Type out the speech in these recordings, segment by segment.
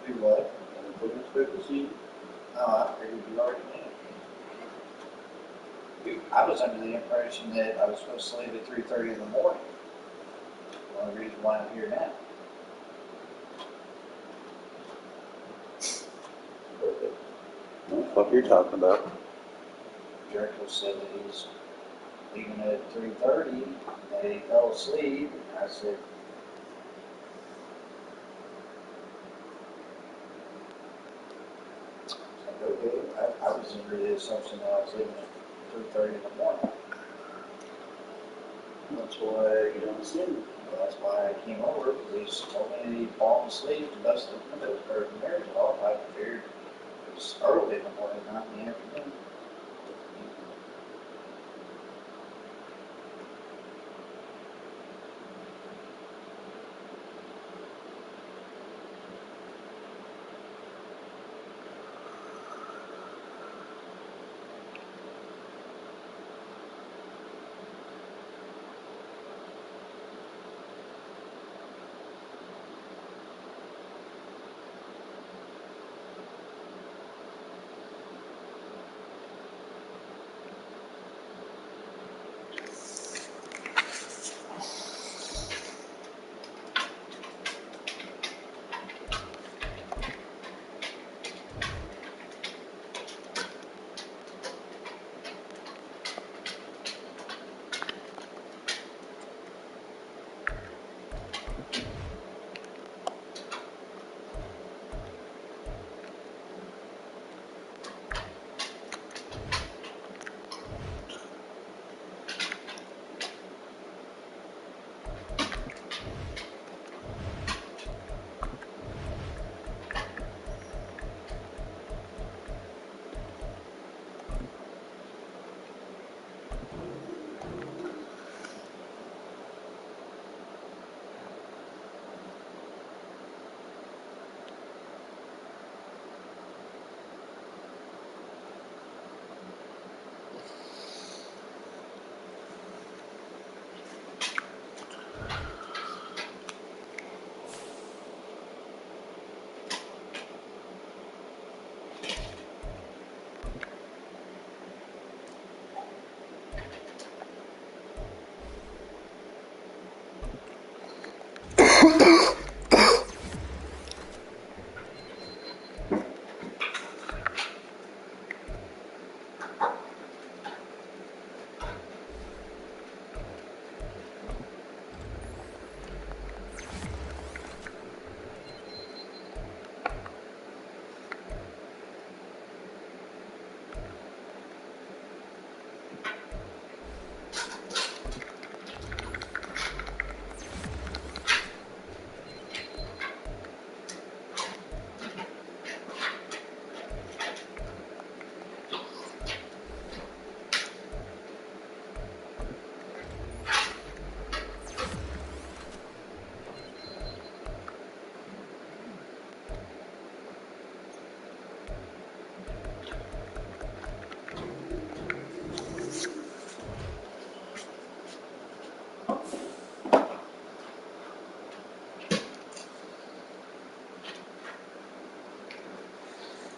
Do what? Put in frequency. No, I figured you already knew. I was under the impression that I was supposed to leave at 3:30 in the morning. The only reason why I'm here now. What you're talking about? Jericho said that he was leaving at 3:30, and that he fell asleep. And I said, okay. I was under the assumption that I was leaving at 3:30 in the morning. That's why you don't see me. Well, that's why I came over, because he told me that he'd fallen asleep and busted the windows or the marriage off. I figured it was early in the morning, not in the afternoon.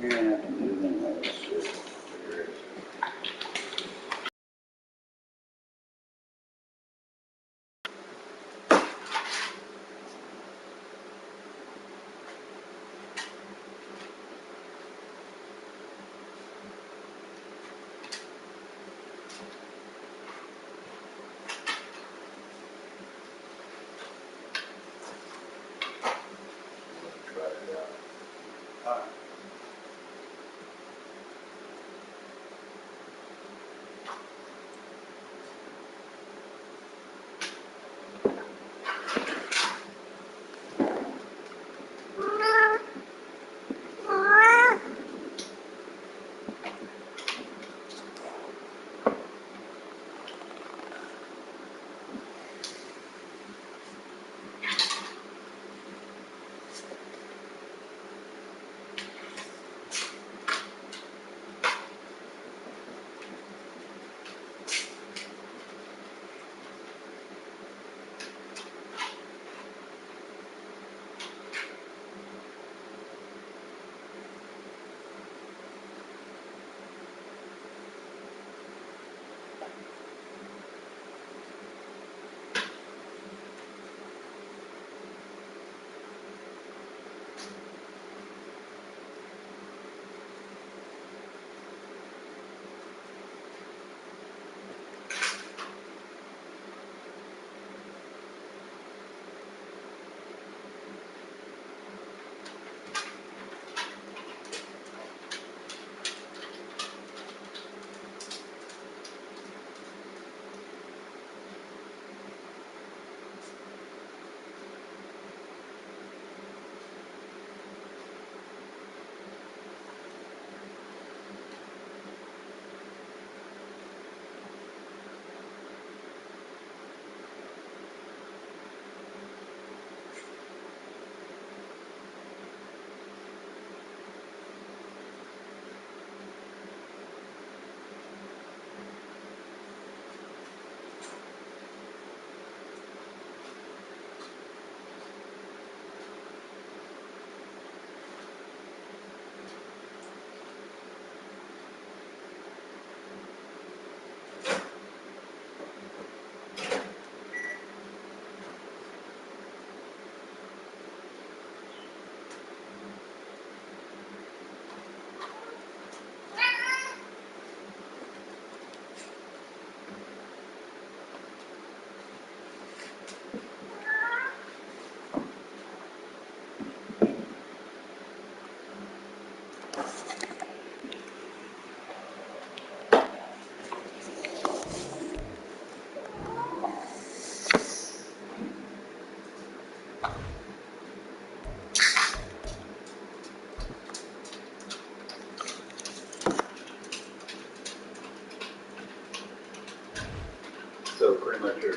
You're gonna have to move in like this.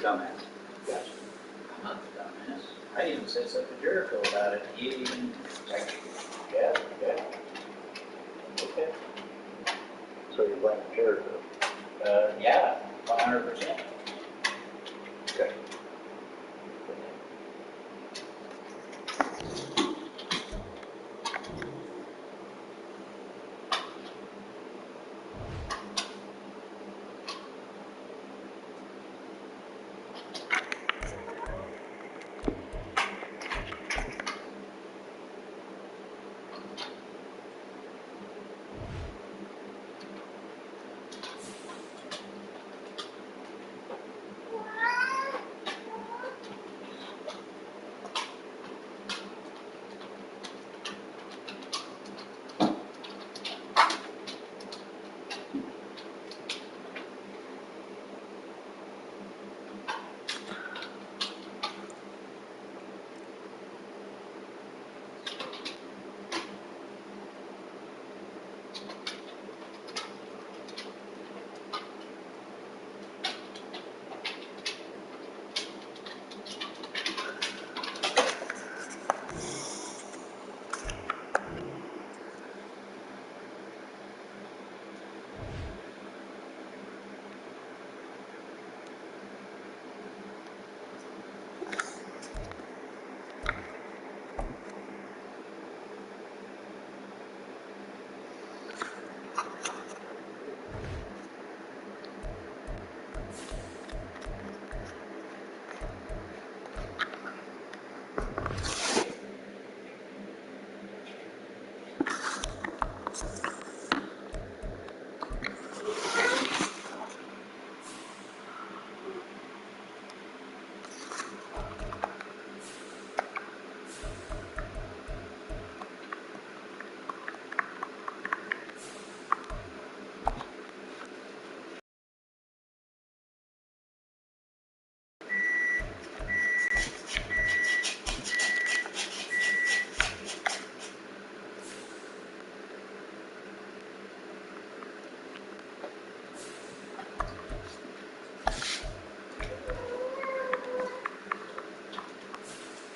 dumbass. Gotcha. I'm not the dumbass. I even said something to Jericho about it. He even, like, yeah, yeah. Okay. So you're blaming Jericho. Yeah, 100%. Okay.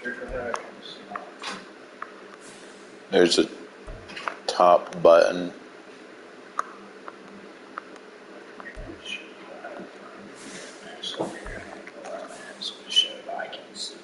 Jericho had actions. There's a top button. So I'm figuring out where I'm at, so to show it, I can see.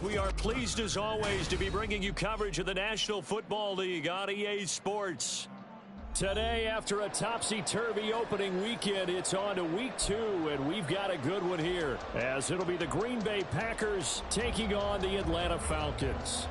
We are pleased as always to be bringing you coverage of the National Football League on EA Sports. Today, after a topsy-turvy opening weekend, it's on to week 2, and we've got a good one here, as it'll be the Green Bay Packers taking on the Atlanta Falcons.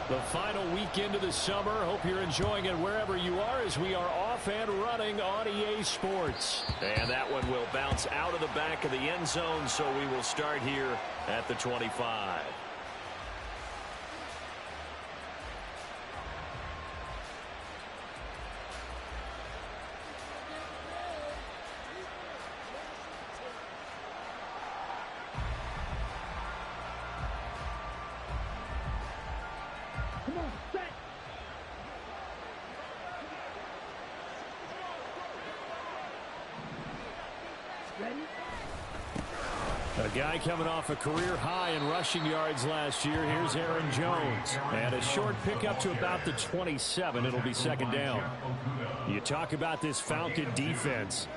The final weekend of the summer. Hope you're enjoying it wherever you are as we are off and running on EA Sports. And that one will bounce out of the back of the end zone, so we will start here at the 25. A guy coming off a career high in rushing yards last year. Here's Aaron Jones. And a short pickup to about the 27. It'll be second down. You talk about this Falcon defense.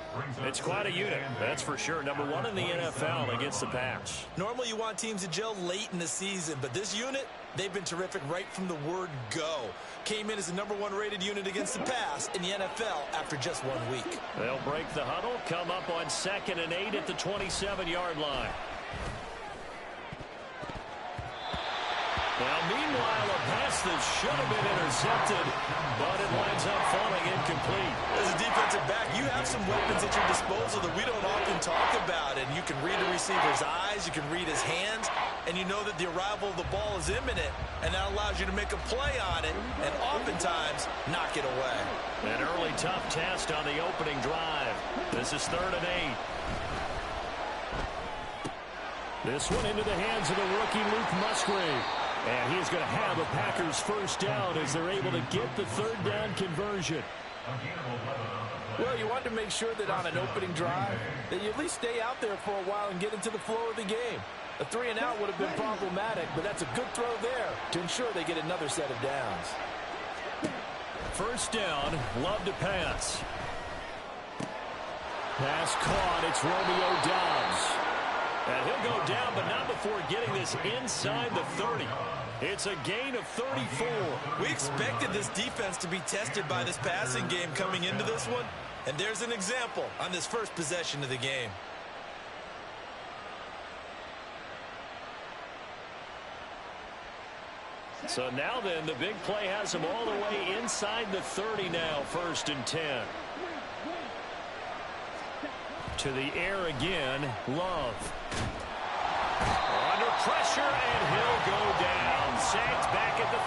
It's quite a unit, that's for sure. Number 1 in the NFL against the pass. Normally you want teams to gel late in the season, but this unit, they've been terrific right from the word go. Came in as the number 1 rated unit against the pass in the NFL after just 1 week. They'll break the huddle, come up on 2nd and 8 at the 27-yard line. Now, meanwhile, a pass that should have been intercepted, but it winds up falling incomplete. As a defensive back, you have some weapons at your disposal that we don't often talk about, and you can read the receiver's eyes, you can read his hands, and you know that the arrival of the ball is imminent, and that allows you to make a play on it, and oftentimes knock it away. An early tough test on the opening drive. This is 3rd and 8. This one into the hands of the rookie Luke Musgrave. And he's going to have a Packers first down as they're able to get the 3rd down conversion. Well, you want to make sure that on an opening drive that you at least stay out there for a while and get into the flow of the game. A 3-and-out would have been problematic, but that's a good throw there to ensure they get another set of downs. First down, Love to pass. Pass caught, it's Romeo Doubs. And he'll go down, but not before getting this inside the 30. It's a gain of 34. We expected this defense to be tested by this passing game coming into this one, and there's an example on this first possession of the game. So now then, the big play has them all the way inside the 30 now, 1st and 10. To the air again, Love. Under pressure, and he'll go down. Sacked back at the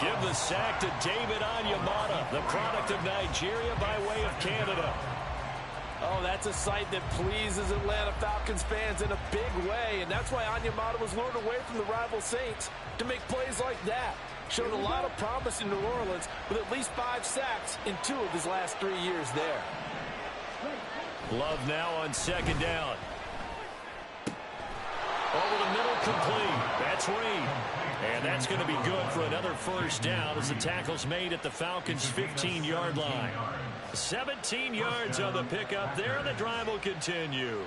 31. Give the sack to David Onyemata, the product of Nigeria by way of Canada. Oh, that's a sight that pleases Atlanta Falcons fans in a big way, and that's why Onyemata was lured away from the rival Saints to make plays like that. Showed a lot of promise in New Orleans with at least 5 sacks in 2 of his last 3 years there. Love now on 2nd down. Over the middle, complete. That's Reed. And that's going to be good for another first down as the tackle's made at the Falcons' 15-yard line. 17 yards on the pickup there, and the drive will continue.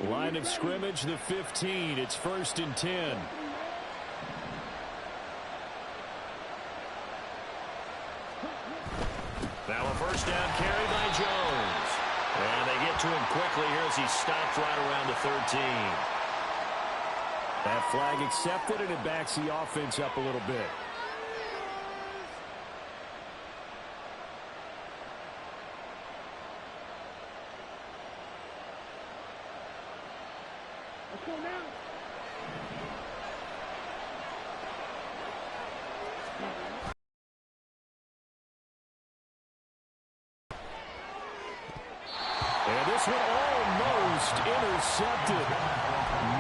Line of scrimmage, the 15. It's 1st and 10. Now a first down carry by Jones. And they get to him quickly here as he stops right around the 13. That flag accepted, and it backs the offense up a little bit. Let's go now. And this one almost intercepted.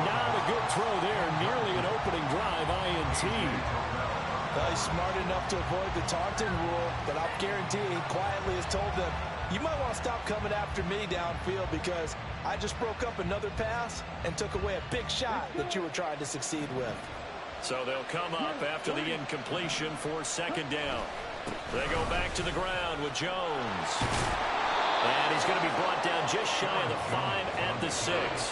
Not a good throw there, nearly an opening drive INT. Well, he's smart enough to avoid the taunting rule, but I'll guarantee he quietly has told them, you might want to stop coming after me downfield because I just broke up another pass and took away a big shot that you were trying to succeed with. So they'll come up after the incompletion for second down. They go back to the ground with Jones. And he's going to be brought down just shy of the 5 at the 6.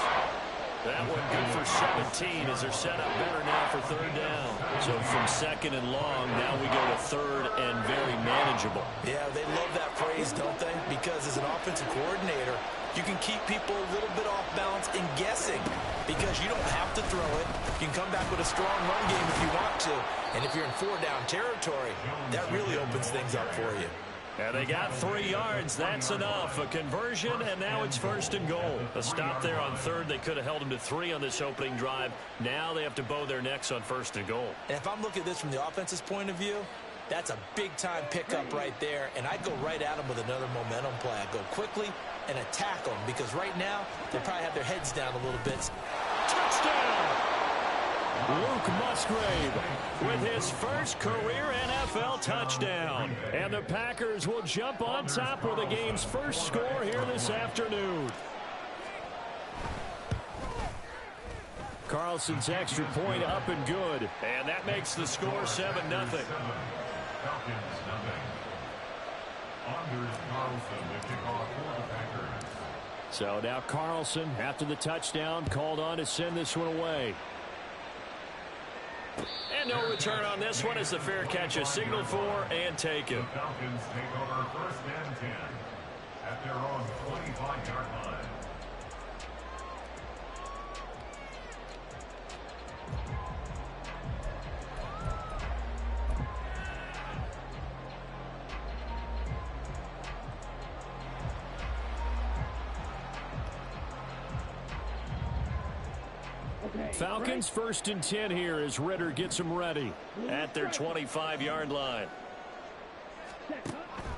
That one good for 17 as they're set up better now for third down. So from second and long, now we go to third and very manageable. Yeah, they love that phrase, don't they? Because as an offensive coordinator, you can keep people a little bit off balance and guessing because you don't have to throw it. You can come back with a strong run game if you want to. And if you're in 4-down territory, that really opens things up for you. And they got 3 yards. That's enough. A conversion, and now it's first and goal. A stop there on third. They could have held them to 3 on this opening drive. Now they have to bow their necks on first and goal. And if I'm looking at this from the offense's point of view, that's a big-time pickup right there, and I'd go right at them with another momentum play. I'd go quickly and attack them because right now they probably have their heads down a little bit. Touchdown! Luke Musgrave with his first career NFL touchdown. And the Packers will jump on top with the game's first score here this afternoon. Carlson's extra point up and good. And that makes the score 7-0. So now Carlson, after the touchdown, called on to send this one away. And no return on this one as the fair catch is signaled for and taken. The Falcons take over first and 10 at their own 25-yard line. Falcons first and 10 here as Ritter gets them ready at their 25-yard line.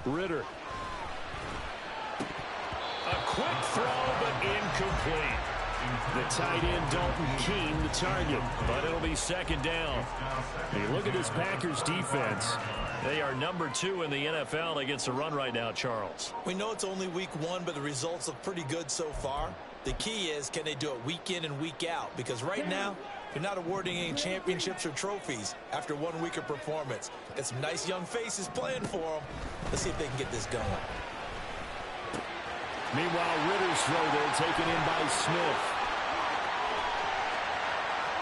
Ritter. A quick throw, but incomplete. The tight end, Dalton Keene, the target, but it'll be second down. You look at this Packers defense. They are number 2 in the NFL against the run right now, Charles. We know it's only week 1, but the results look pretty good so far. The key is, can they do it week in and week out? Because right now, you're not awarding any championships or trophies after 1 week of performance. Got some nice young faces playing for them. Let's see if they can get this going. Meanwhile, Ritter's throw there taken in by Smith.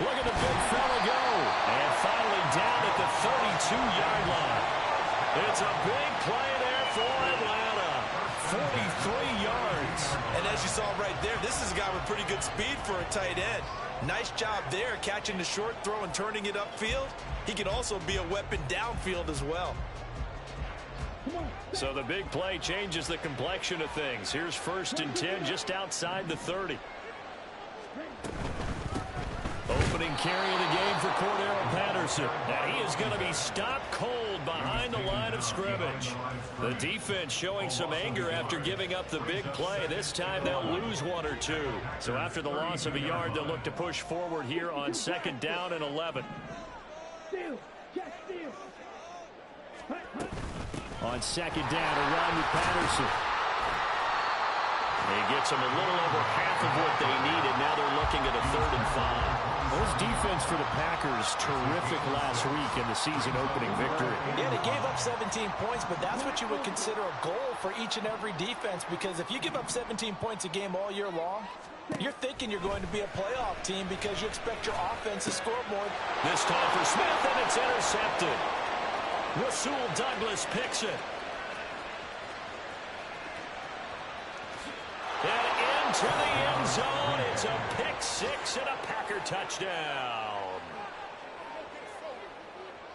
Look at the big fella go. And finally down at the 32-yard line. It's a big play there for Atlanta. 43 yards. And as you saw right there, this is a guy with pretty good speed for a tight end. Nice job there catching the short throw and turning it upfield. He can also be a weapon downfield as well. So the big play changes the complexion of things. Here's first and 10 just outside the 30. Opening carry of the game for Cordero Patterson. And he is going to be stopped cold behind the line of scrimmage. The defense showing some anger after giving up the big play. This time they'll lose 1 or 2. So after the loss of a yard, they'll look to push forward here on second down and 11. On second down, a run with Patterson. He gets them a little over half of what they needed. Now they're looking at a 3rd and 5. This defense for the Packers, terrific last week in the season-opening victory. Yeah, they gave up 17 points, but that's what you would consider a goal for each and every defense, because if you give up 17 points a game all year long, you're thinking you're going to be a playoff team because you expect your offense to score more. This time for Smith, and it's intercepted. Rasul Douglas picks it. And into the end zone. It's a pick 6 and a Packer touchdown.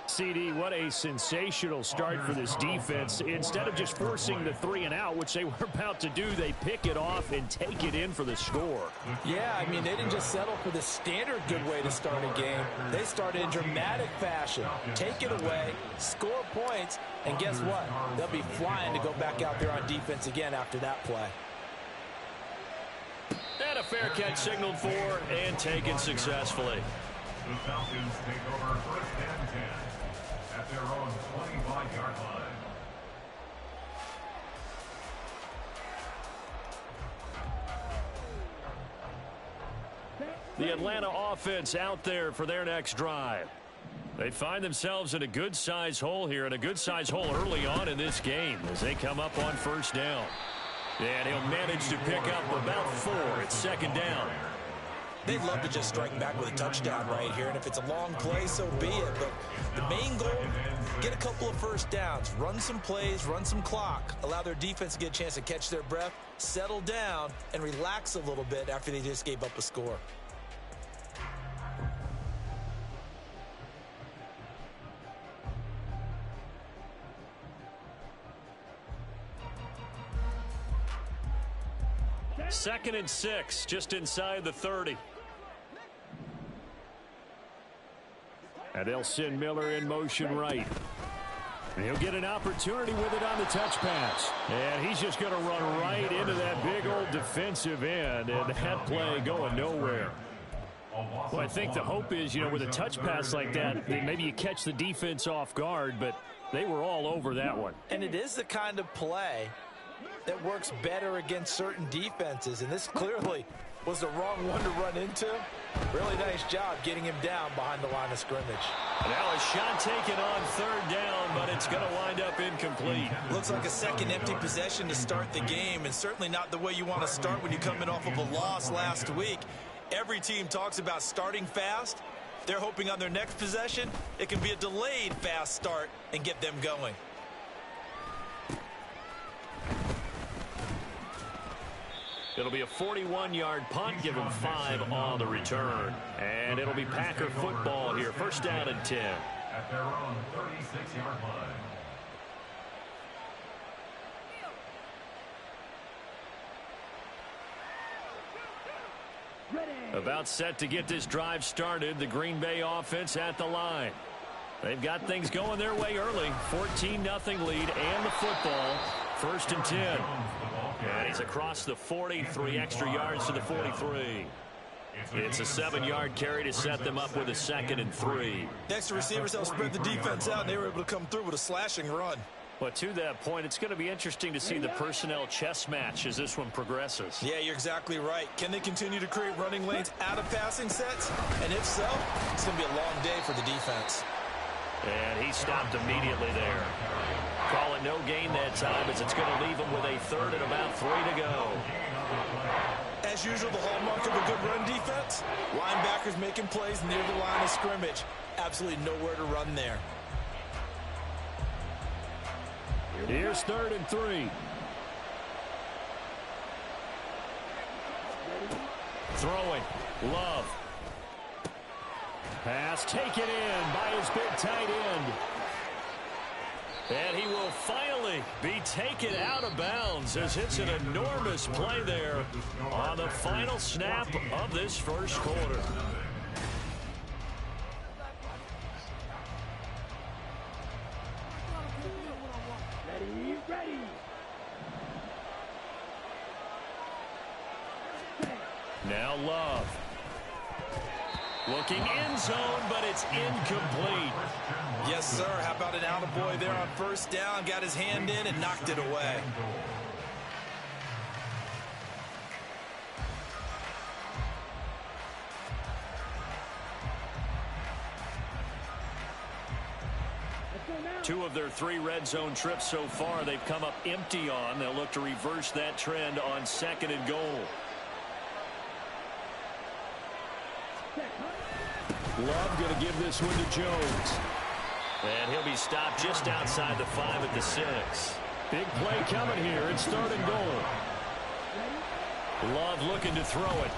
CD, what a sensational start for this defense. Instead of just forcing the 3 and out, which they were about to do, they pick it off and take it in for the score. Yeah, I mean, they didn't just settle for the standard good way to start a game. They started in dramatic fashion. Take it away, score points, and guess what? They'll be flying to go back out there on defense again after that play. And a fair catch signaled for and taken successfully. The Falcons take over first and 10 at their own 25-yard line. The Atlanta offense out there for their next drive. They find themselves in a good-size hole here, and a good-size hole early on in this game as they come up on first down. And he'll manage to pick up about 4 at second down. They'd love to just strike back with a touchdown right here, and if it's a long play, so be it. But the main goal, get a couple of first downs, run some plays, run some clock, allow their defense to get a chance to catch their breath, settle down, and relax a little bit after they just gave up a score. Second and 6, just inside the 30. And they'll send Miller in motion right. And he'll get an opportunity with it on the touch pass. And he's just going to run right into that big old defensive end. And that play going nowhere. Well, I think the hope is, with a touch pass like that, maybe you catch the defense off guard, but they were all over that one. And it is the kind of play that works better against certain defenses, and this clearly was the wrong one to run into. Really nice job getting him down behind the line of scrimmage. Now a shot taken on third down, but it's going to wind up incomplete. Looks like a second empty possession to start the game, and certainly not the way you want to start when you're coming off of a loss last week. Every team talks about starting fast. They're hoping on their next possession it can be a delayed fast start and get them going. It'll be a 41-yard punt, give them 5 on the return. And it'll be Packer football here, first down and 10. At their own 36-yard line. About set to get this drive started, the Green Bay offense at the line. They've got things going their way early, 14-0 lead and the football, first and 10. And he's across the 40, 3 extra yards to the 43. It's a 7-yard carry to set them up with a second and 3. The extra receivers helped spread the defense out, and they were able to come through with a slashing run. But to that point, it's going to be interesting to see the personnel chess match as this one progresses. Yeah, you're exactly right. Can they continue to create running lanes out of passing sets? And if so, it's going to be a long day for the defense. And he stopped immediately there. Call it no gain that time as it's going to leave him with a third and about 3 to go. As usual, the hallmark of a good run defense, linebackers making plays near the line of scrimmage. Absolutely nowhere to run there. Here's third and 3. Throwing. Love. Pass taken in by his big tight end. And he will finally be taken out of bounds as it's an enormous play there on the final snap of this first quarter. Now Love. Looking end zone, but it's incomplete. Yes, sir. How about an attaboy there on first down? Got his hand in and knocked it away. Two of their 3 red zone trips so far they've come up empty on. They'll look to reverse that trend on second and goal. Love going to give this one to Jones. And he'll be stopped just outside the 5 at the 6. Big play coming here. It's third and goal. Love looking to throw it.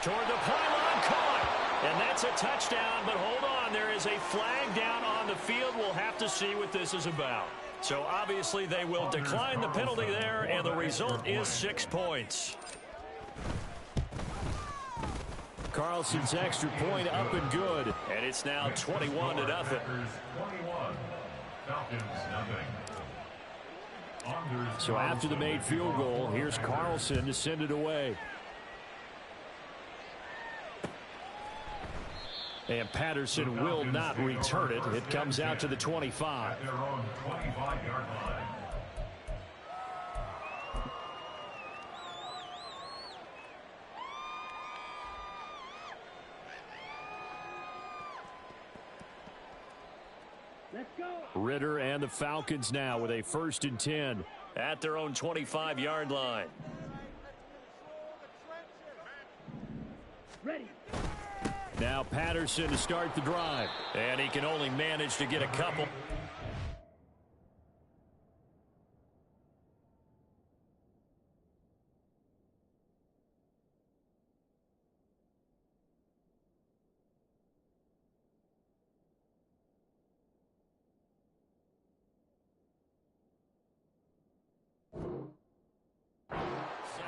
Toward the pylon, caught. And that's a touchdown, but hold on. There is a flag down on the field. We'll have to see what this is about. So obviously they will decline the penalty there, and the result is 6 points. Carlson's extra point up and good. And it's now 21-0. Falcons 21, Falcons nothing. So after the made field goal, here's Carlson to send it away. And Patterson will not return it. It comes out to the 25. At their own 25-yard line. Ritter and the Falcons now with a 1st and 10 at their own 25-yard line. Ready. Now Patterson to start the drive. And he can only manage to get a couple.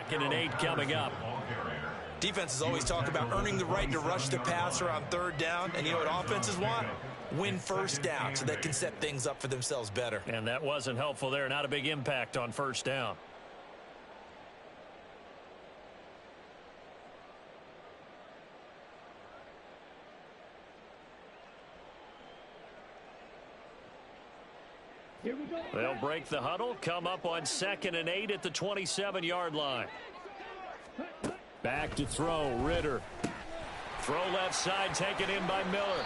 Second and 8 coming up. Defenses always talk about earning the right to rush the passer on 3rd down. And you know what offenses want? Win 1st down so they can set things up for themselves better. And that wasn't helpful there. Not a big impact on 1st down. Here we go. They'll break the huddle, come up on 2nd and 8 at the 27-yard line. Back to throw, Ritter. Throw left side, taken in by Miller.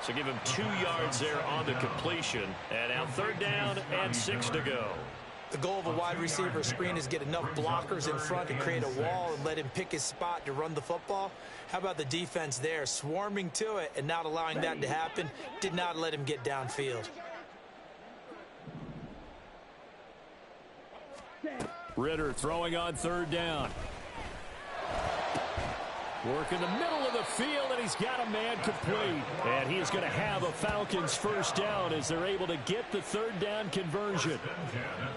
So give him 2 yards there on the completion. And now 3rd down and 6 to go. The goal of a wide receiver screen is get enough blockers in front to create a wall and let him pick his spot to run the football. How about the defense there, swarming to it and not allowing that to happen? Did not let him get downfield. Ritter throwing on 3rd down. Work in the middle of the field, and he's got a man complete. And he is going to have a Falcons 1st down as they're able to get the 3rd down conversion.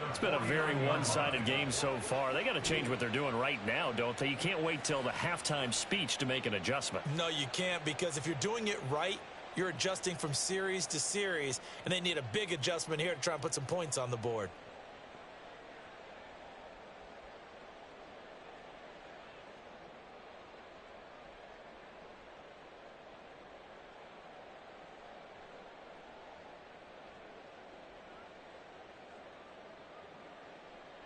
It's been a very one-sided game so far. They got to change what they're doing right now, don't they? You can't wait till the halftime speech to make an adjustment. No, you can't, because if you're doing it right, you're adjusting from series to series, and they need a big adjustment here to try and put some points on the board.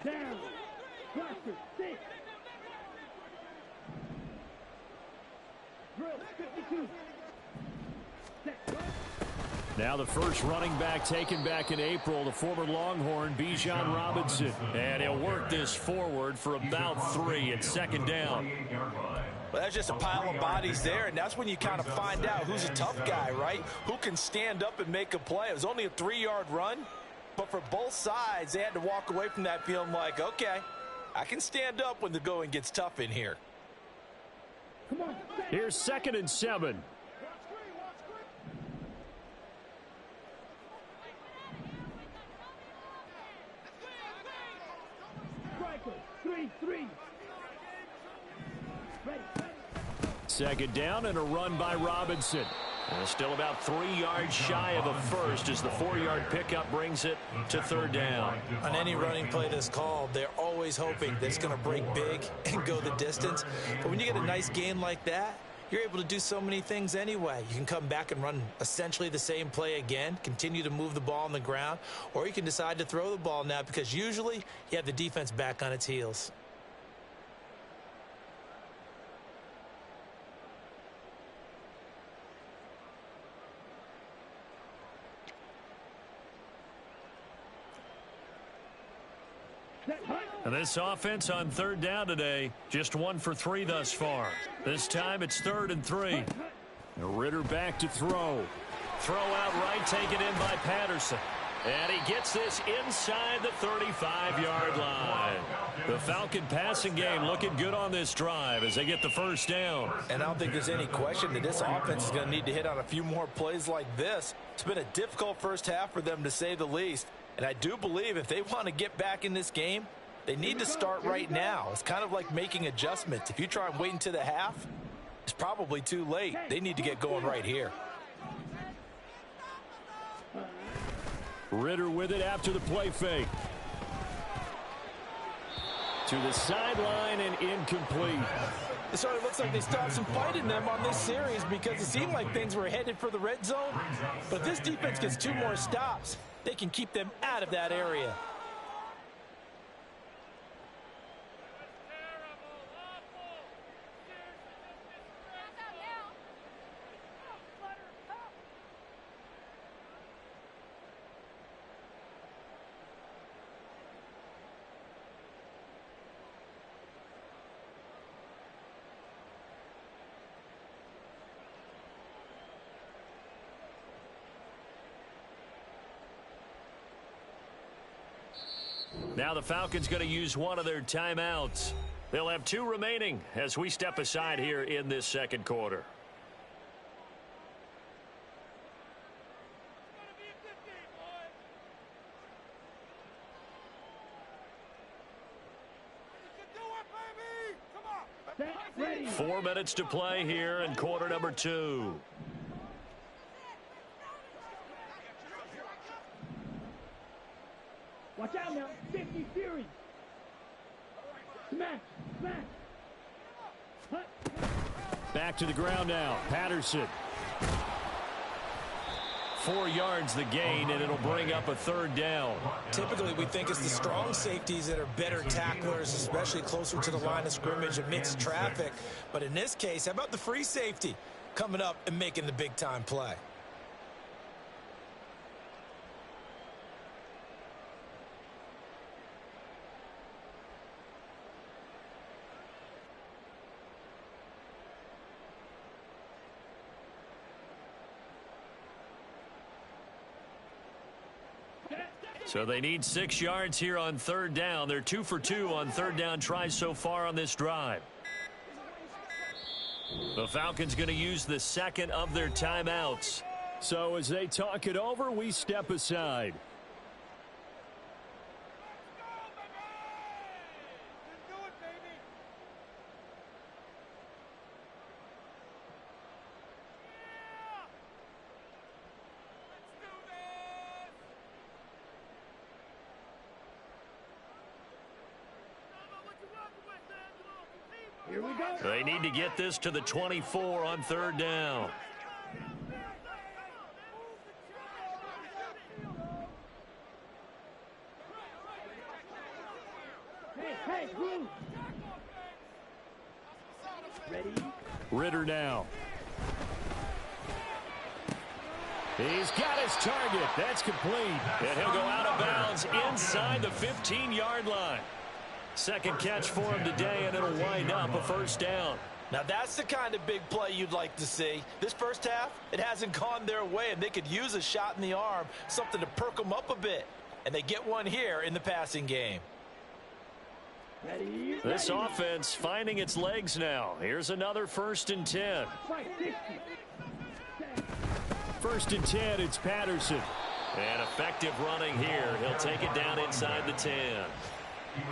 Down. Cluster. 6. Drill. 52. Now the first running back taken back in April, the former Longhorn, Bijan Robinson. And he'll work this forward for about 3 at 2nd down. Well, that's just a pile of bodies there, and that's when you kind of find out who's a tough guy, right? Who can stand up and make a play. It was only a 3-yard run, but for both sides, they had to walk away from that feeling like, okay, I can stand up when the going gets tough in here. Come on. Here's 2nd and 7. Striker. 3-3. Ready. 2nd down and a run by Robinson. And still about 3 yards shy of a first as the 4-yard pickup brings it to 3rd down. On any running play that's called, they're always hoping that it's going to break big and go the distance. But when you get a nice gain like that, you're able to do so many things anyway. You can come back and run essentially the same play again, continue to move the ball on the ground, or you can decide to throw the ball now because usually you have the defense back on its heels. And this offense on 3rd down today, just 1 for 3 thus far. This time it's 3rd and 3. Ritter back to throw. Throw out right, taken in by Patterson. And he gets this inside the 35-yard line. The Falcon passing game looking good on this drive as they get the 1st down. And I don't think there's any question that this offense is going to need to hit on a few more plays like this. It's been a difficult first half for them, to say the least. And I do believe if they want to get back in this game, they need to start right now. It's kind of like making adjustments. If you try and wait until the half, it's probably too late. They need to get going right here. Ritter with it after the play fake. To the sideline and incomplete. It certainly looks like they stopped some fight in them on this series because it seemed like things were headed for the red zone. But if this defense gets 2 more stops, they can keep them out of that area. Now the Falcons going to use one of their timeouts. They'll have 2 remaining as we step aside here in this second quarter. Ready. 4 minutes to play here in quarter number 2. Watch out now. 50 Fury. Smash. Smash. Hut. Back to the ground now. Patterson. 4 yards the gain, and it'll bring up a 3rd down. Typically, we think it's the strong safeties that are better tacklers, especially closer to the line of scrimmage amidst traffic. But in this case, how about the free safety coming up and making the big-time play? So they need 6 yards here on 3rd down. They're 2 for 2 on 3rd down tries so far on this drive. The Falcons going to use the 2nd of their timeouts. So as they talk it over, we step aside. Here we go. They need to get this to the 24 on 3rd down. Hey, Blue. Ready. Ritter now. He's got his target. That's complete. And he'll go out of bounds inside the 15-yard line. 2nd catch for him today, and it'll wind up a 1st down. Now, that's the kind of big play you'd like to see. This first half, it hasn't gone their way, and they could use a shot in the arm, something to perk them up a bit. And they get one here in the passing game. Ready. This offense finding its legs now. Here's another 1st and 10. Fight 60. 1st and 10, it's Patterson. And effective running here. He'll take it down inside the 10.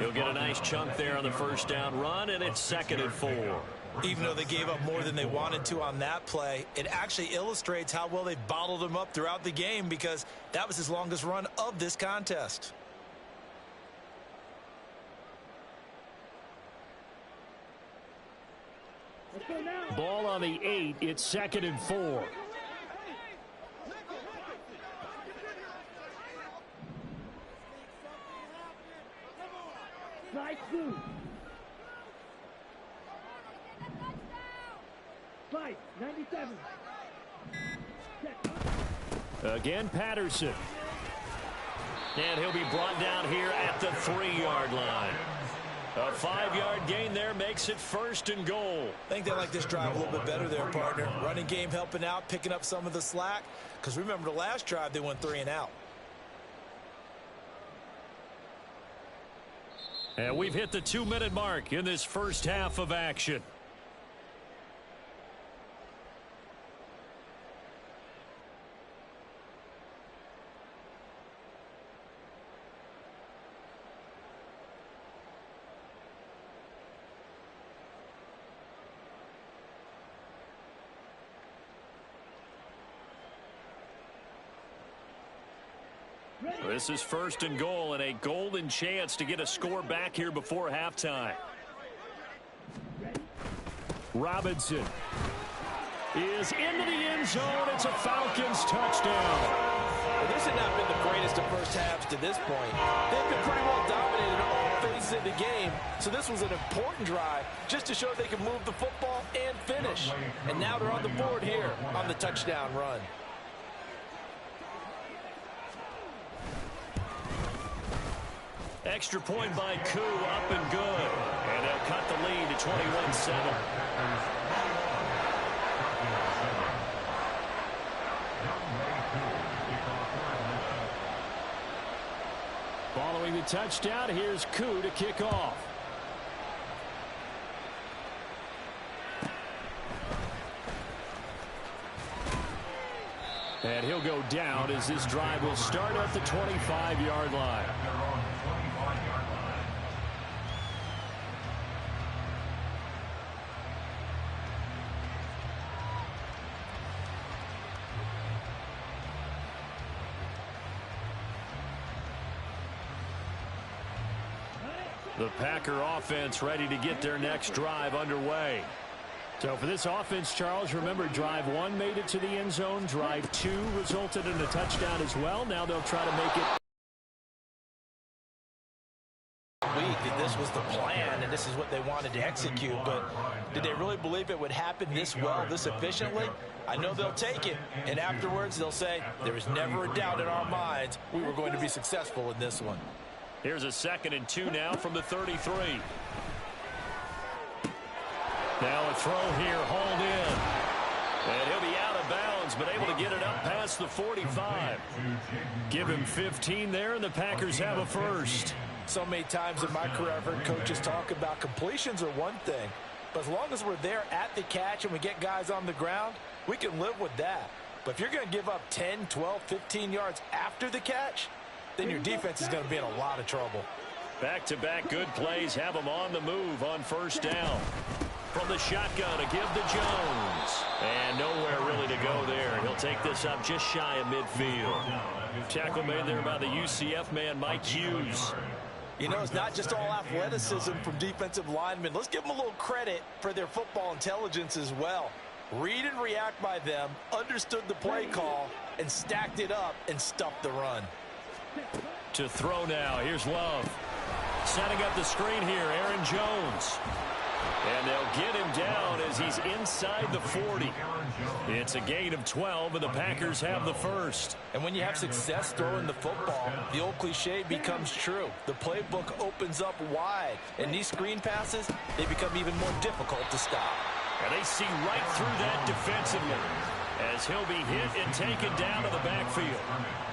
He'll get a nice chunk there on the 1st down run, and it's 2nd and 4. Even though they gave up more than they wanted to on that play, it actually illustrates how well they bottled him up throughout the game because that was his longest run of this contest. Let's go now. Ball on the 8, it's 2nd and 4. Slide through. Fight 97. Again, Patterson. And he'll be brought down here at the 3-yard line. A 5-yard gain there makes it 1st and goal. I think they like this drive a little bit better there, partner. Running game helping out, picking up some of the slack. Because remember the last drive, they went 3 and out. And we've hit the 2-minute mark in this first half of action. This is 1st and goal and a golden chance to get a score back here before halftime. Robinson is into the end zone. It's a Falcons touchdown. Well, this had not been the greatest of first halves to this point. They've been pretty well dominated in all phases of the game, so this was an important drive just to show they can move the football and finish. And now they're on the board here on the touchdown run. Extra point by Koo, up and good. And they'll cut the lead to 21-7. Following the touchdown, here's Koo to kick off. And he'll go down as this drive will start at the 25-yard line. The Packer offense ready to get their next drive underway. So for this offense, Charles, remember drive 1 made it to the end zone. Drive 2 resulted in a touchdown as well. Now they'll try to make it. That this was the plan and this is what they wanted to execute, but did they really believe it would happen this well, this efficiently? I know they'll take it, and afterwards they'll say, there was never a doubt in our minds we were going to be successful in this one. Here's a 2nd and 2 now from the 33. Now a throw here, hauled in. And he'll be out of bounds, but able to get it up past the 45. Give him 15 there, and the Packers have a first. So many times in my career, I've heard coaches talk about completions are one thing, but as long as we're there at the catch and we get guys on the ground, we can live with that. But if you're going to give up 10, 12, 15 yards after the catch, then your defense is going to be in a lot of trouble. Back-to-back good plays have them on the move on 1st down. From the shotgun to give to Jones. And nowhere really to go there. He'll take this up just shy of midfield. Tackle made there by the UCF man, Mike Hughes. You know, it's not just all athleticism from defensive linemen. Let's give them a little credit for their football intelligence as well. Read and react by them, understood the play call, and stacked it up and stuffed the run. To throw now, here's Love. Setting up the screen here, Aaron Jones. And they'll get him down as he's inside the 40. It's a gain of 12, and the Packers have the first. And when you have success throwing the football, the old cliche becomes true. The playbook opens up wide, and these screen passes, they become even more difficult to stop. And they see right through that defensively as he'll be hit and taken down to the backfield.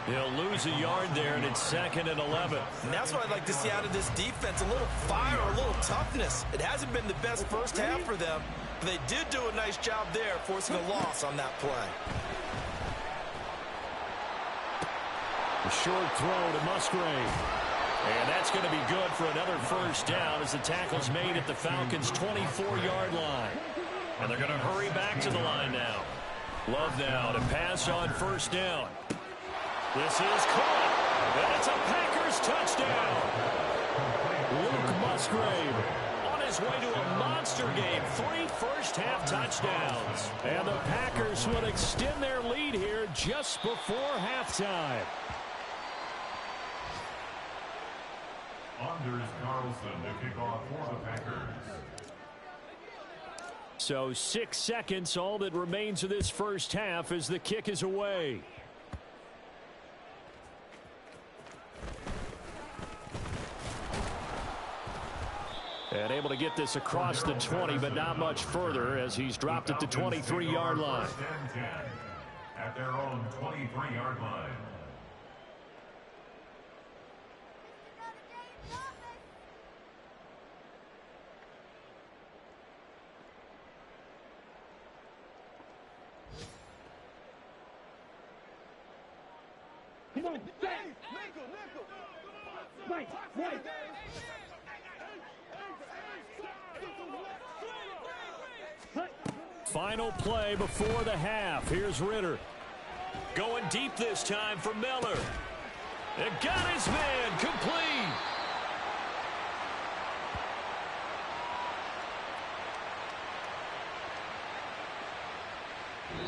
He'll lose a yard there, and it's 2nd and 11. And that's what I'd like to see out of this defense, a little fire, a little toughness. It hasn't been the best first half for them, but they did do a nice job there, forcing a loss on that play. A short throw to Musgrave. And that's going to be good for another first down as the tackle's made at the Falcons' 24-yard line. And they're going to hurry back to the line now. Love now to pass on 1st down. This is caught, and it's a Packers touchdown. Luke Musgrave on his way to a monster game. 3 first-half touchdowns. And the Packers will extend their lead here just before halftime. Anders Carlson to kick off for the Packers. So 6 seconds, all that remains of this first half as the kick is away. And able to get this across the 20, but not much further as he's dropped at the 23-yard line. At their own 23-yard line. Come on, right, right. Final play before the half. Here's Ritter. Going deep this time for Miller. It got his man complete.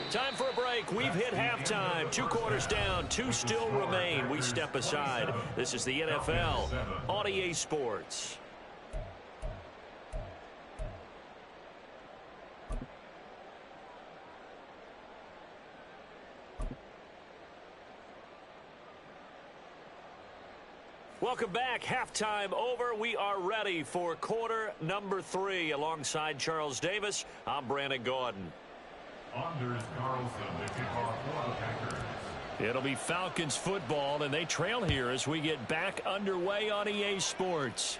Time for a break. We've hit halftime. 2 quarters down. 2 still remain. We step aside. This is the NFL on EA Sports. Welcome back. Halftime over. We are ready for quarter number 3. Alongside Charles Davis, I'm Brandon Gordon. Anders Carlson to kick off for the Packers. It'll be Falcons football, and they trail here as we get back underway on EA Sports.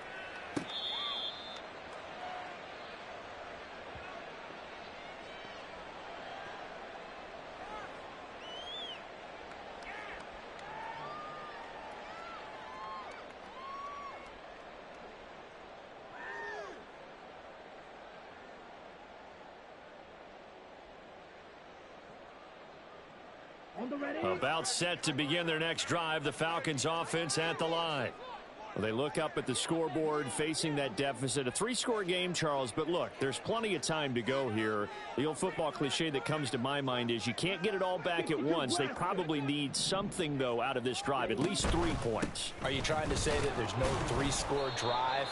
About set to begin their next drive. The Falcons offense at the line. Well, they look up at the scoreboard facing that deficit. A 3-score game, Charles, but look, there's plenty of time to go here. The old football cliche that comes to my mind is you can't get it all back at once. They probably need something, though, out of this drive, at least 3 points. Are you trying to say that there's no 3-score drive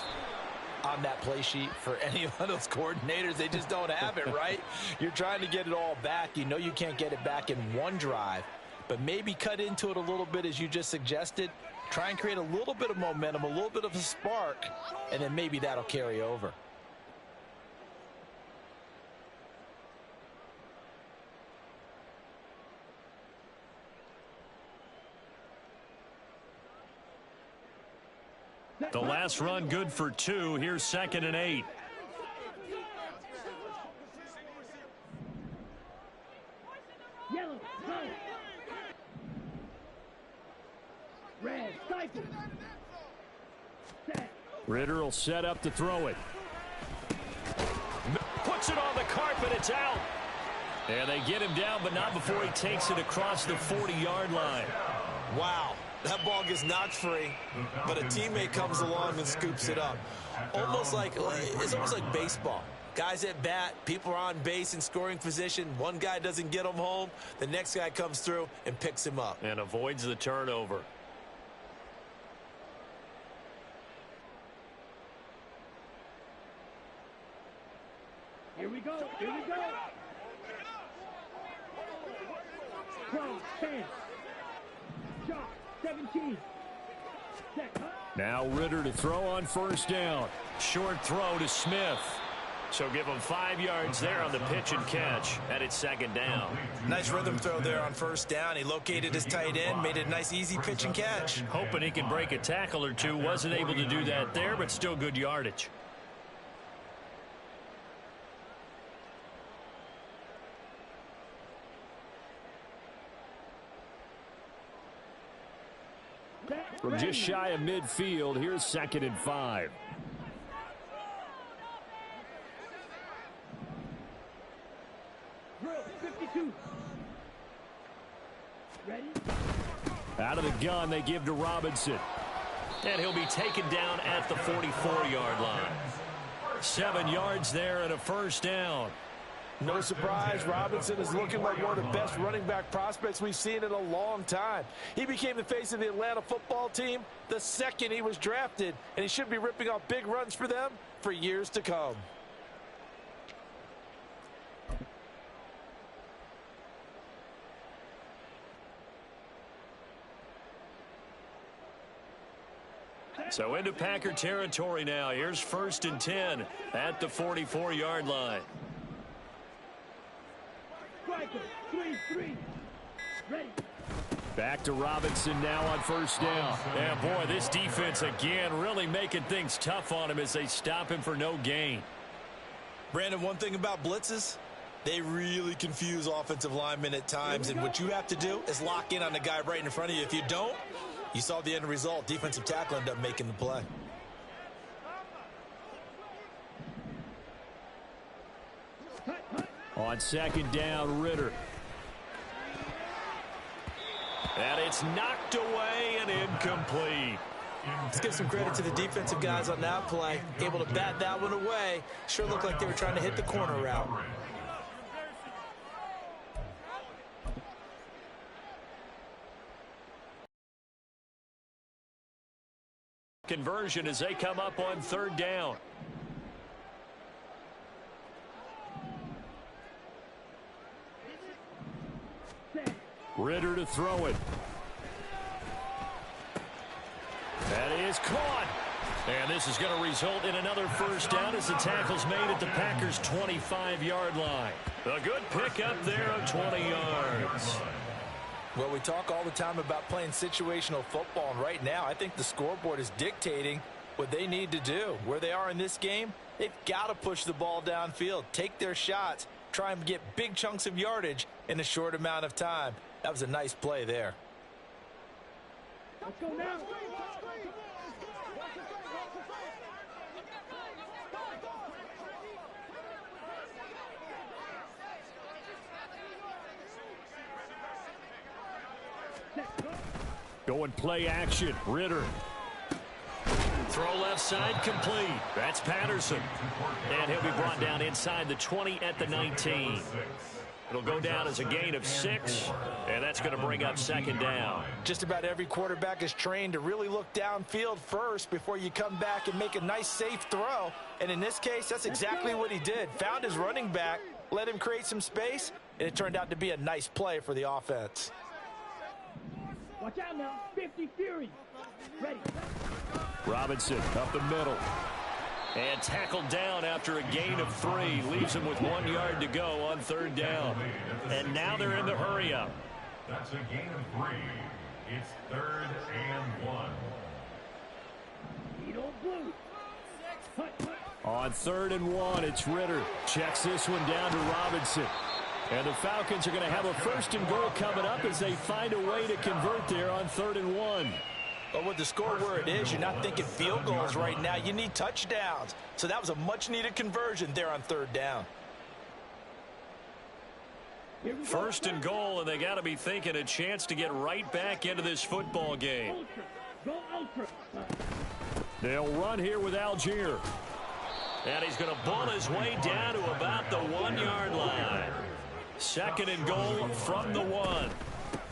on that play sheet for any of those coordinators? They just don't have it, right? You're trying to get it all back. You know you can't get it back in one drive, but maybe cut into it a little bit as you just suggested. Try and create a little bit of momentum, a little bit of a spark, and then maybe that'll carry over. The last run good for 2. Here's 2nd and 8. Yellow, go. Red, stifle. Set. Ritter will set up to throw it. Puts it on the carpet. It's out. And they get him down, but not before he takes it across the 40-yard line. Wow. That ball gets knocked free, but a teammate comes along and scoops it up. It's almost like baseball. Guys at bat, people are on base in scoring position. One guy doesn't get him home. The next guy comes through and picks him up. And avoids the turnover. Here we go. Here we go. 12, 10. Shot, 17. Set. Now Ritter to throw on 1st down. Short throw to Smith. So give him 5 yards there on the pitch and catch. And it's 2nd down. Nice rhythm throw there on 1st down. He located his tight end, made it a nice, easy pitch and catch. Hoping he can break a tackle or two. Wasn't able to do that there, but still good yardage. From just shy of midfield, here's 2nd and 5. Drill, 52. Ready? Out of the gun, they give to Robinson. And he'll be taken down at the 44-yard line. 7 yards there and a 1st down. No surprise, Robinson is looking like one of the best running back prospects we've seen in a long time. He became the face of the Atlanta football team the second he was drafted, and he should be ripping off big runs for them for years to come. So into Packer territory now. Here's 1st and 10 at the 44-yard line. Striker, 3-3. Ready. Back to Robinson now on 1st down. And boy, this defense again really making things tough on him as they stop him for no gain. Brandon, one thing about blitzes, they really confuse offensive linemen at times, and what you have to do is lock in on the guy right in front of you. If you don't, you saw the end result. Defensive tackle ended up making the play. On 2nd down, Ritter. And it's knocked away and incomplete. Let's give some credit to the defensive guys on that play. Able to bat that one away. Sure looked like they were trying to hit the corner route. Conversion as they come up on third down. Ritter to throw it. That is caught. And this is going to result in another first down as the tackle's made at the Packers' 25-yard line. A good pickup there of 20 yards. Well, we talk all the time about playing situational football, and right now I think the scoreboard is dictating what they need to do. Where they are in this game, they've got to push the ball downfield, take their shots, try and get big chunks of yardage in a short amount of time. That was a nice play there. Let's go now. Going play action. Ritter. Throw left side complete. That's Patterson. And he'll be brought down inside the 20 at the 19. It'll go down as a gain of 6, and that's going to bring up second down. Just about every quarterback is trained to really look downfield first before you come back and make a nice, safe throw. And in this case, that's exactly what he did. Found his running back, let him create some space, and it turned out to be a nice play for the offense. Watch out now. 50 Fury. Ready. Robinson up the middle. And tackled down after a gain of 3. Leaves him with 1 yard to go on third down. And now they're in the hurry-up. That's a gain of 3. It's 3rd and 1. Lead on blue. Hut, hut. On 3rd and 1, it's Ritter. Checks this one down to Robinson. And the Falcons are going to have a 1st and goal coming up as they find a way to convert there on 3rd and 1. But with the score where it is, you're not thinking field goals right now. You need touchdowns. So that was a much-needed conversion there on 3rd down. 1st and goal, and they got to be thinking a chance to get right back into this football game. Ultra. Go ultra. They'll run here with Algier. And he's going to bull his way down to about the 1 yard line. 2nd and goal from the 1.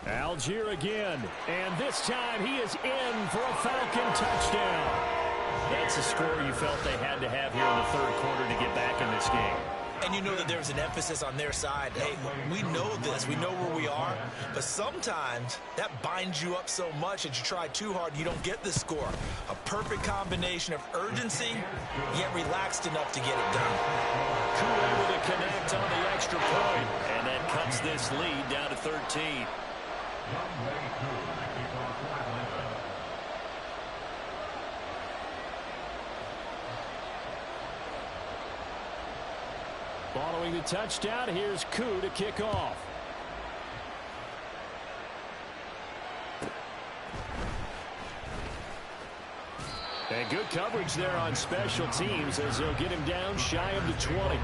Algier again, and this time he is in for a Falcon touchdown. That's a score you felt they had to have here in the 3rd quarter to get back in this game. And you know that there's an emphasis on their side. Hey, we know this. We know where we are. But sometimes that binds you up so much that you try too hard and you don't get the score. A perfect combination of urgency, yet relaxed enough to get it done. Coup able to connect on the extra point, and that cuts this lead down to 13. Following the touchdown, here's Coup to kick off. And good coverage there on special teams as they'll get him down shy of the 20.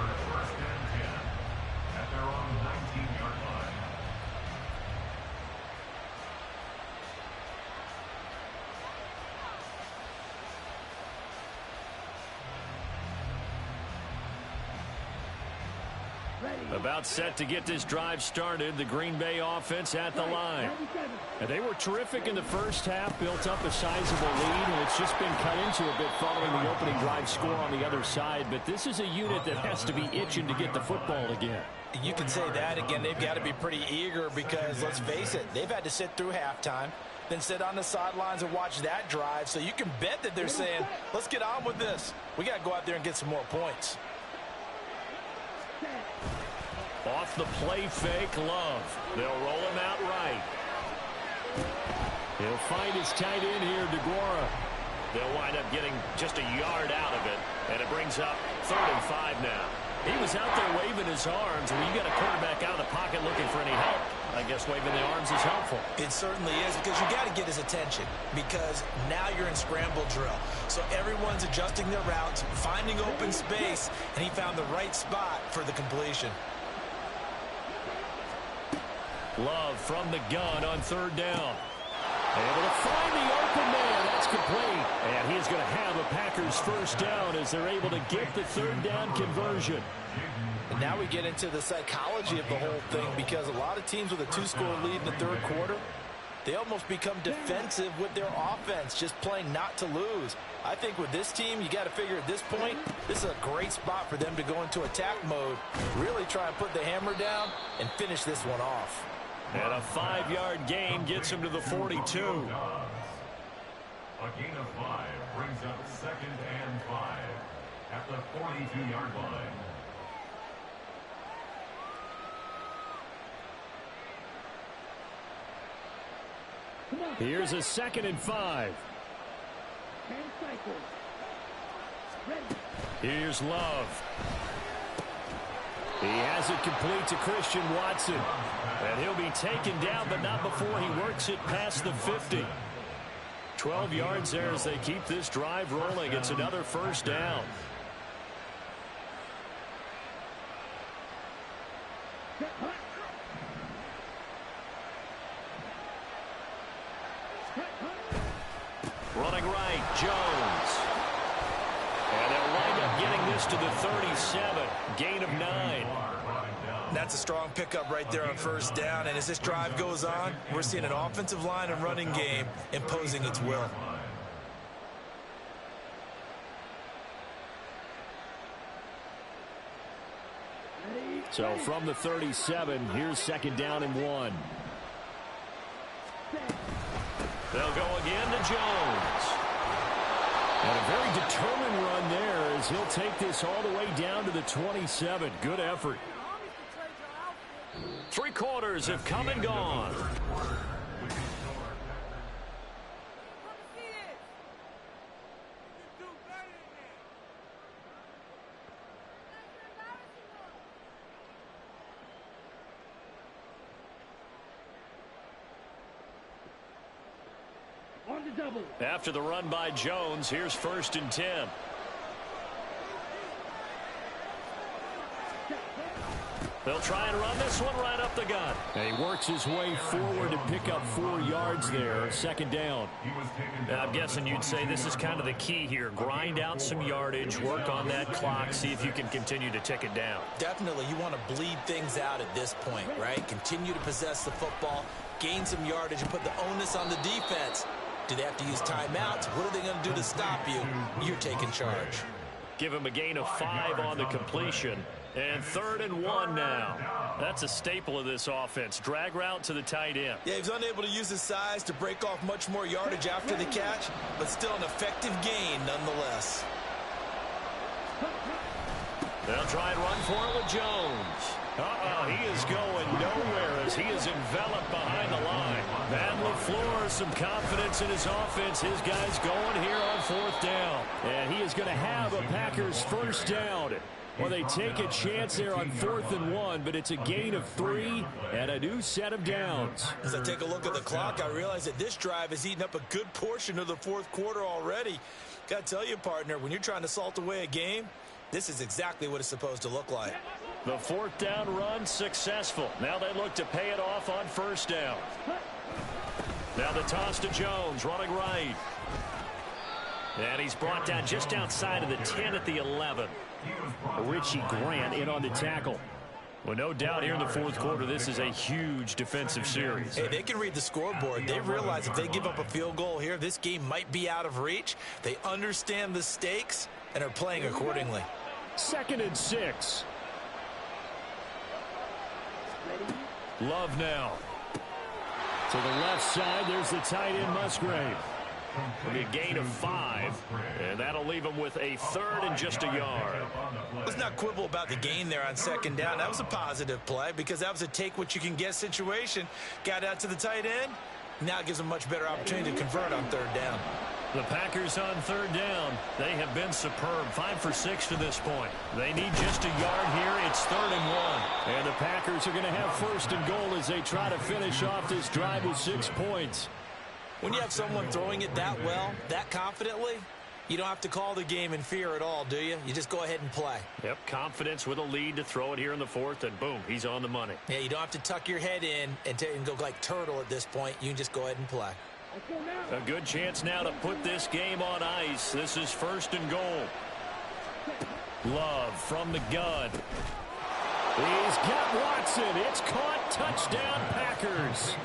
About set to get this drive started. The Green Bay offense at the line. And they were terrific in the first half, built up a sizable lead, and it's just been cut into a bit following the opening drive score on the other side. But this is a unit that has to be itching to get the football again. You can say that again. They've got to be pretty eager because, let's face it, they've had to sit through halftime, then sit on the sidelines and watch that drive. So you can bet that they're saying, let's get on with this. We got to go out there and get some more points. Off the play fake, Love. They'll roll him out right. He'll find his tight end here, DeGuara. They'll wind up getting just a yard out of it, and it brings up 35 now. He was out there waving his arms, and when you got a quarterback out of the pocket looking for any help, I guess waving the arms is helpful. It certainly is, because you got to get his attention, because now you're in scramble drill. So everyone's adjusting their routes, finding open space, and he found the right spot for the completion. Love from the gun on third down. Able to find the open man. That's complete. And he's going to have a Packers first down as they're able to get the third down conversion. And now we get into the psychology of the whole thing, because a lot of teams with a 2-score lead in the third quarter, they almost become defensive with their offense, just playing not to lose. I think with this team, you got to figure at this point, this is a great spot for them to go into attack mode, really try and put the hammer down and finish this one off. And a 5-yard gain gets him to the 42. A gain of 5 brings up 2nd and 5 at the 42-yard line. Here's a 2nd and 5. Here's Love. He has it complete to Christian Watson. And he'll be taken down, but not before he works it past the 50. 12 yards there as they keep this drive rolling. It's another first down. Running right, Jones. And they'll wind up getting this to the 37. Gain of 9. That's a strong pickup right there on first down. And as this drive goes on, we're seeing an offensive line and running game imposing its will. So from the 37, here's 2nd down and 1. They'll go again to Jones. And a very determined run there as he'll take this all the way down to the 27. Good effort. 3 quarters have come and gone. After the run by Jones, here's 1st and 10. They'll try and run this one right up the gut. And he works his way forward to pick up 4 yards there. 2nd down. Now, I'm guessing you'd say this is kind of the key here. Grind out some yardage, work on that clock, see if you can continue to tick it down. Definitely, you want to bleed things out at this point, right? Continue to possess the football, gain some yardage, and put the onus on the defense. Do they have to use timeouts? What are they going to do to stop you? You're taking charge. Give him a gain of 5 on the completion. And 3rd and 1 now. That's a staple of this offense. Drag route to the tight end. Yeah, he's unable to use his size to break off much more yardage after the catch, but still an effective gain nonetheless. They'll try and run for it with Jones. He is going nowhere as he is enveloped behind the line. And LaFleur, some confidence in his offense. His guy's going here on 4th down. And he is going to have a Packers first down. Well, they take a chance there on 4th and 1, but it's a gain of 3 and a new set of downs. As I take a look at the clock, I realize that this drive has eaten up a good portion of the 4th quarter already. Got to tell you, partner, when you're trying to salt away a game, this is exactly what it's supposed to look like. The 4th down run successful. Now they look to pay it off on 1st down. Now the toss to Jones, running right. And he's brought down just outside of the 10 at the 11. Richie Grant in on the tackle. Well, no doubt here in the 4th quarter, this is a huge defensive series. Hey, they can read the scoreboard. They realize if they give up a field goal here, this game might be out of reach. They understand the stakes and are playing accordingly. 2nd and 6. Love now. To the left side, there's the tight end Musgrave. It'll be a gain of 5, and that'll leave him with a 3rd and just a yard. Let's not quibble about the gain there on 2nd down. That was a positive play because that was a take-what-you-can-get situation. Got out to the tight end. Now it gives them a much better opportunity to convert on 3rd down. The Packers on 3rd down. They have been superb. 5 for 6 to this point. They need just a yard here. It's 3rd and 1. And the Packers are going to have 1st and goal as they try to finish off this drive with 6 points. When you have someone throwing it that well, that confidently, You don't have to call the game in fear at all, do you? You just go ahead and play. Yep, confidence with a lead to throw it here in the fourth, and boom, he's on the money. Yeah, you don't have to tuck your head in and go like turtle at this point. You can just go ahead and play. A good chance now to put this game on ice. This is first and goal. Love from the gun. He's got Watson. It's caught. Touchdown, Packers.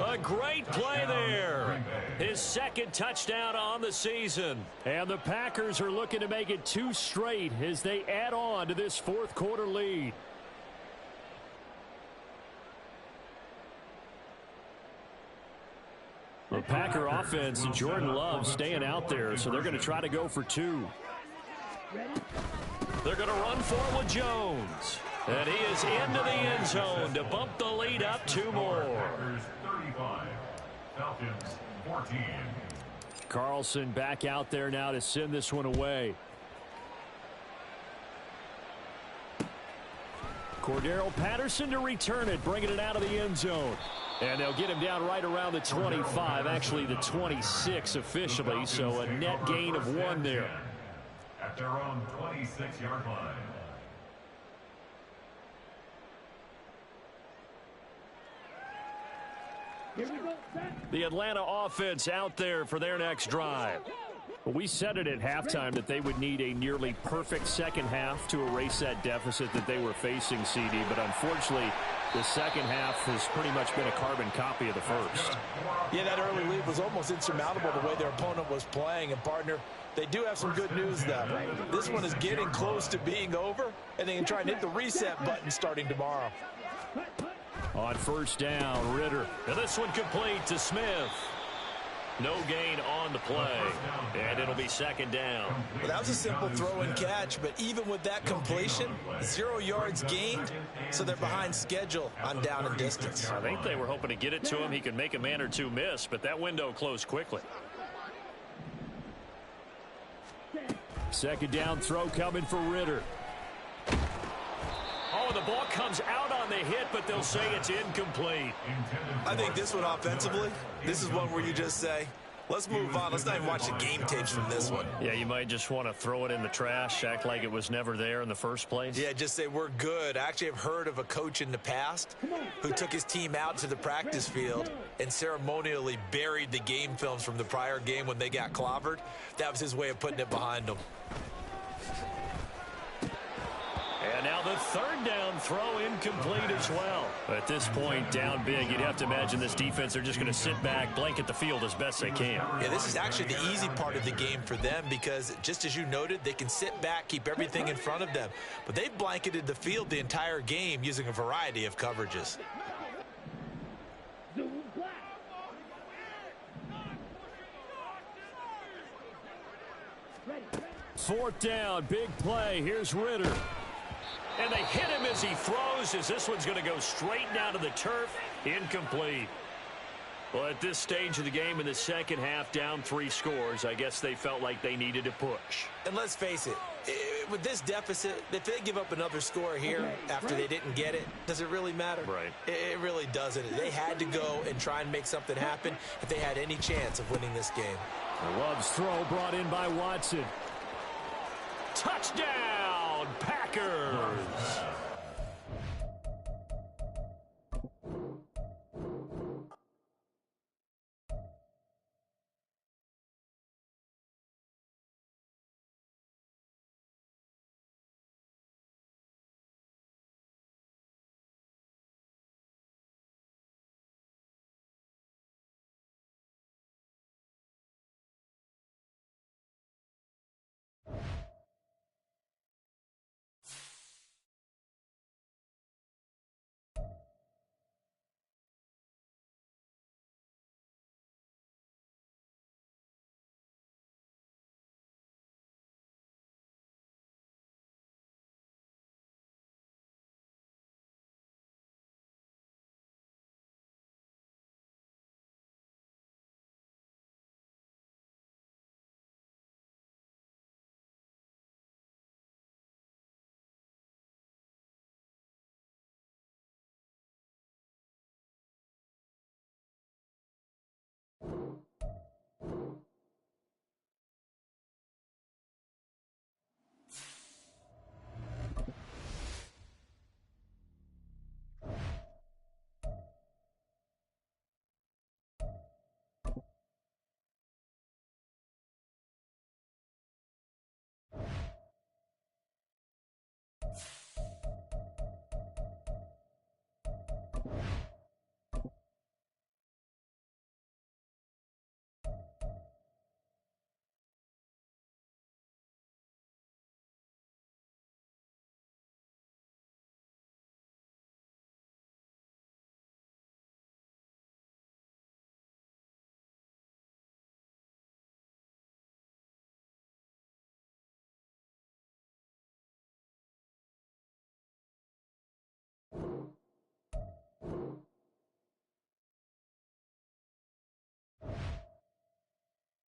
A great play there. His second touchdown on the season. And the Packers are looking to make it 2 straight as they add on to this fourth quarter lead. The Packer offense and Jordan Love staying out there, so they're going to try to go for 2. They're going to run for it with Jones. And he is into the end zone to bump the lead up 2 more. 35, Falcons 14. Carlson back out there now to send this one away. Cordero Patterson to return it, bringing it out of the end zone. And they'll get him down right around the 25, actually the 26 officially, so a net gain of 1 there. At their own 26-yard line. Here we go, set. The Atlanta offense out there for their next drive. Well, we said it at halftime that they would need a nearly perfect second half to erase that deficit that they were facing, CD, but unfortunately the second half has pretty much been a carbon copy of the first. Yeah, that early lead was almost insurmountable the way their opponent was playing. And, partner, they do have some good news, though. This one is getting close to being over, and they can try and hit the reset button starting tomorrow. On first down, Ritter. And this one complete to Smith. No gain on the play, and it'll be second down. Well, that was a simple throw and catch, but even with that completion, 0 yards gained, so they're behind schedule on down and distance. I think they were hoping to get it to him. He could make a man or 2 miss, but that window closed quickly. Second down throw coming for Ritter. Oh, the ball comes out on the hit, but they'll say it's incomplete. I think this one offensively, this is one where you just say, let's move on. Let's not even watch the game tapes from this one. Yeah, you might just want to throw it in the trash, act like it was never there in the first place. Yeah, just say we're good. I actually have heard of a coach in the past who took his team out to the practice field and ceremonially buried the game films from the prior game when they got clobbered. That was his way of putting it behind them. And now the third down throw incomplete as well. At this point, down big, you'd have to imagine this defense, they're just going to sit back, blanket the field as best they can. Yeah, this is actually the easy part of the game for them because, just as you noted, they can sit back, keep everything in front of them. But they've blanketed the field the entire game using a variety of coverages. Fourth down, big play. Here's Ritter. And they hit him as he throws, as this one's going to go straight down to the turf. Incomplete. Well, at this stage of the game in the second half, down 3 scores, I guess they felt like they needed to push. And let's face it, with this deficit, if they give up another score here after they didn't get it, does it really matter? Right. It really doesn't. They had to go and try and make something happen if they had any chance of winning this game. Love's throw brought in by Watson. Touchdown, Packers!